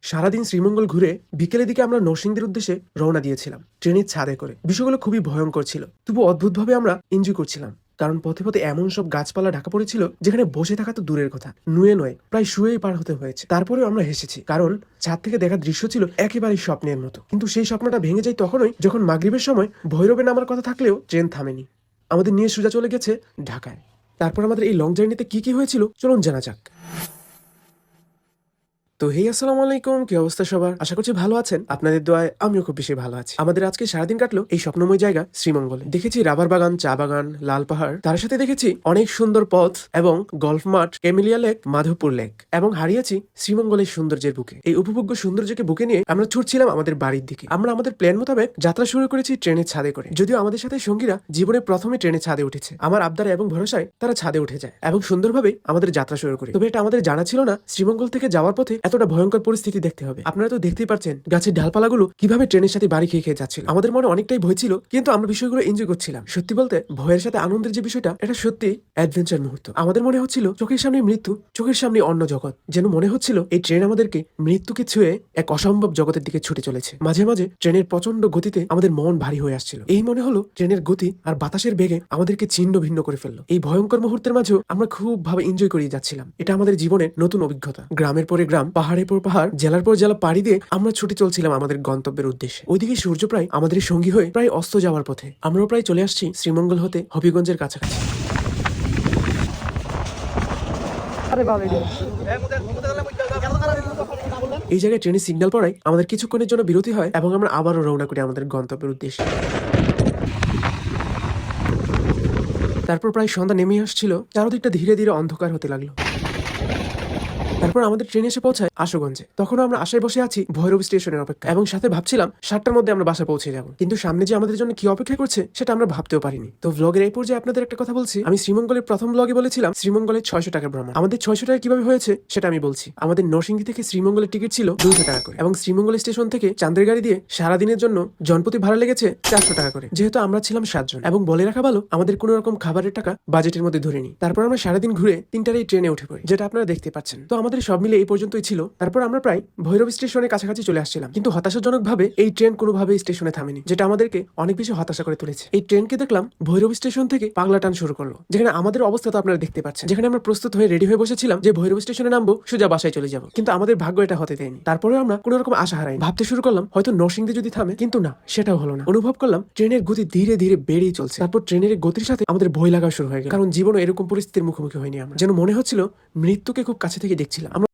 সারাদিন শ্রীমঙ্গল ঘুরে বিকেলের দিকে আমরা নরসিংদীর উদ্দেশ্যে রওনা দিয়েছিলাম ট্রেনের ছাদে করে। বিষয়গুলো খুবই ভয়ঙ্কর ছিল, তবু অদ্ভুতভাবে আমরা এনজয় করছিলাম। কারণ পথে পথে এমন সব গাছপালা ঢাকা পড়েছিল যেখানে বসে থাকা তো দূরের কথা, নুয়ে নয় প্রায় শুয়েই পার হতে হয়েছে। তারপরেও আমরা হেসেছি, কারণ ছাদ থেকে দেখা দৃশ্য ছিল একেবারেই স্বপ্নের মতো। কিন্তু সেই স্বপ্নটা ভেঙে যায় তখনই যখন মাগরিবের সময় ভৈরবে নামার কথা থাকলেও ট্রেন থামেনি। আমাদের নিয়ে সোজা চলে গেছে ঢাকায়। তারপর আমাদের এই লং জার্নিতে কি কি হয়েছিল চলুন জানা যাক। তো হেই আসসালামু আলাইকুম, কি অবস্থা সবার? আশা করছি ভালো আছেন। আপনাদের দোয়ায় আমিও খুব বেশি ভালো আছি। আমাদের আজকে সারাদিন কাটলো এই স্বপ্নময় জায়গা শ্রীমঙ্গলে। দেখেছি রাবার বাগান, চা বাগান, লাল পাহাড়, তার সাথে দেখেছি অনেক সুন্দর পথ এবং গল্ফ মাঠ, ক্যামেলিয়া লেক, মাধবপুর লেক, এবং হারিয়েছি শ্রীমঙ্গলের সৌন্দর্যের বুকে। এই উপভোগ্য সৌন্দর্যকে বুকে নিয়ে আমরা ছুটছিলাম আমাদের বাড়ির দিকে। আমরা আমাদের প্ল্যান মোতাবেক যাত্রা শুরু করেছি ট্রেনের ছাদে করে। যদিও আমাদের সাথে সঙ্গীরা জীবনে প্রথমে ট্রেনের ছাদে উঠেছে, আমার আবদার এবং ভরসায় তারা ছাদে উঠে যায় এবং সুন্দরভাবে আমাদের যাত্রা শুরু করে। তবে এটা আমাদের জানা ছিল না শ্রীমঙ্গল থেকে যাওয়ার পথে এতটা ভয়ঙ্কর পরিস্থিতি দেখতে হবে। আপনারা তো দেখতেই পাচ্ছেন গাছের ডালপালাগুলো কিভাবে ট্রেনের সাথে বাড়ি খেয়ে খেয়ে যাচ্ছিল। আমাদের মনে অনেকটাই ভয় ছিল, কিন্তু আমরা বিষয়গুলো এনজয় করছিলাম। সত্যি বলতে ভয়ের সাথে আনন্দের যে বিষয়টা, এটা সত্যি অ্যাডভেঞ্চার মুহূর্ত। আমাদের মনে হচ্ছিল চোখের সামনে মৃত্যু, চোখের সামনে অন্য জগৎ। যেন মনে হচ্ছিল এই ট্রেন আমাদেরকে মৃত্যুকে ছুঁয়ে এক অসম্ভব জগতের দিকে ছুটে চলেছে। মাঝে মাঝে ট্রেনের প্রচন্ড গতিতে আমাদের মন ভারী হয়ে আসছিল। এই মনে হলো ট্রেনের গতি আর বাতাসের বেগে আমাদেরকে ছিন্ন ভিন্ন করে ফেললো। এই ভয়ঙ্কর মুহূর্তের মাঝেও আমরা খুব ভাবে এনজয় করিয়ে যাচ্ছিলাম। এটা আমাদের জীবনের নতুন অভিজ্ঞতা। গ্রামের পরে গ্রাম, পাহাড়ের পর পাহাড়, জেলার পর জেলা পাড়ি দিয়ে আমরা ছুটে চলছিলাম আমাদের গন্তব্যের উদ্দেশ্যে। ওইদিকে সূর্য প্রায় আমাদের সঙ্গী হয়ে প্রায় অস্ত যাওয়ার পথে। আমরাও প্রায় চলে আসছি শ্রীমঙ্গল হতে হবিগঞ্জের কাছাকাছি। এই জায়গায় ট্রেনের সিগন্যাল পড়ায় আমাদের কিছুক্ষণের জন্য বিরতি হয় এবং আমরা আবারও রওনা করি আমাদের গন্তব্যের উদ্দেশ্যে। তারপর প্রায় সন্ধ্যা নেমে আসছিল, চারদিকটা ধীরে ধীরে অন্ধকার হতে লাগলো। তারপর আমাদের ট্রেন এসে পৌঁছায় আশুগঞ্জে। তখন আমরা আশায় বসে আছি ভৈরব স্টেশনের অপেক্ষা, এবং সাথে ভাবছিলাম 7টার মধ্যে আমরা বাসা পৌঁছে যাব। কিন্তু সামনে যে আমাদের জন্য কি অপেক্ষা করছে সেটা আমরা ভাবতেও পারিনি। তো ব্লগের এই পর্যায়ে আপনাদের একটা কথা বলছি। আমি শ্রীমঙ্গলের প্রথম ব্লগে বলেছিলাম শ্রীমঙ্গলের 600 টাকা ভ্রমণ। আমাদের 600 টাকা কিভাবে হয়েছে সেটা আমি বলছি। আমাদের নরসিংদী থেকে শ্রীমঙ্গলের টিকিট ছিল 200 টাকা করে, এবং শ্রীমঙ্গল স্টেশন থেকে চান্দের গাড়ি দিয়ে সারাদিনের জন্য জনপ্রতি ভাড়া লেগেছে 400 টাকা করে। যেহেতু আমরা ছিলাম 7 জন, এবং বলে রাখা ভালো আমাদের কোনো রকম খাবারের টাকা বাজেটের মধ্যে ধরিনি। তারপর আমরা সারাদিন ঘুরে 3টার এই ট্রেনে উঠে পড়ি, যেটা আপনারা দেখতে পাচ্ছেন। তো আমাদের সব মিলে এই পর্যন্তই ছিল। তারপর আমরা প্রায় ভৈরব স্টেশনের কাছাকাছি চলে আসছিলাম, কিন্তু হতাশাজনক ভাবে এই ট্রেন কোনোভাবে স্টেশনে থামেনি, যেটা আমাদেরকে অনেক বেশি হতাশা করে তুলেছে। এই ট্রেনকে দেখলাম ভৈরব স্টেশন থেকে পাগলা টান শুরু করলো, যেখানে আমাদের অবস্থা তো আপনারা দেখতে পাচ্ছেন। যেখানে আমরা প্রস্তুত হয়ে রেডি হয়ে বসেছিলাম যে ভৈরব স্টেশনে নামবো, সোজা বাসায় চলে যাবো, কিন্তু আমাদের ভাগ্য এটা হতে দেয়নি। তারপরে আমরা কোনো রকম আশা হারাই, ভাবতে শুরু করলাম হয়তো নরসিংদী যদি থামে, কিন্তু না, সেটাও হলো না। অনুভব করলাম ট্রেনের গতি ধীরে ধীরে বেড়েই চলছে। তারপর ট্রেনের গতির সাথে আমাদের ভয় লাগা শুরু হয়ে গেল, কারণ জীবনে এরকম পরিস্থিতির মুখোমুখি হয়নি আমরা। যেন মনে হচ্ছিল মৃত্যুকে খুব কাছে থেকে দেখছিলাম। আমরা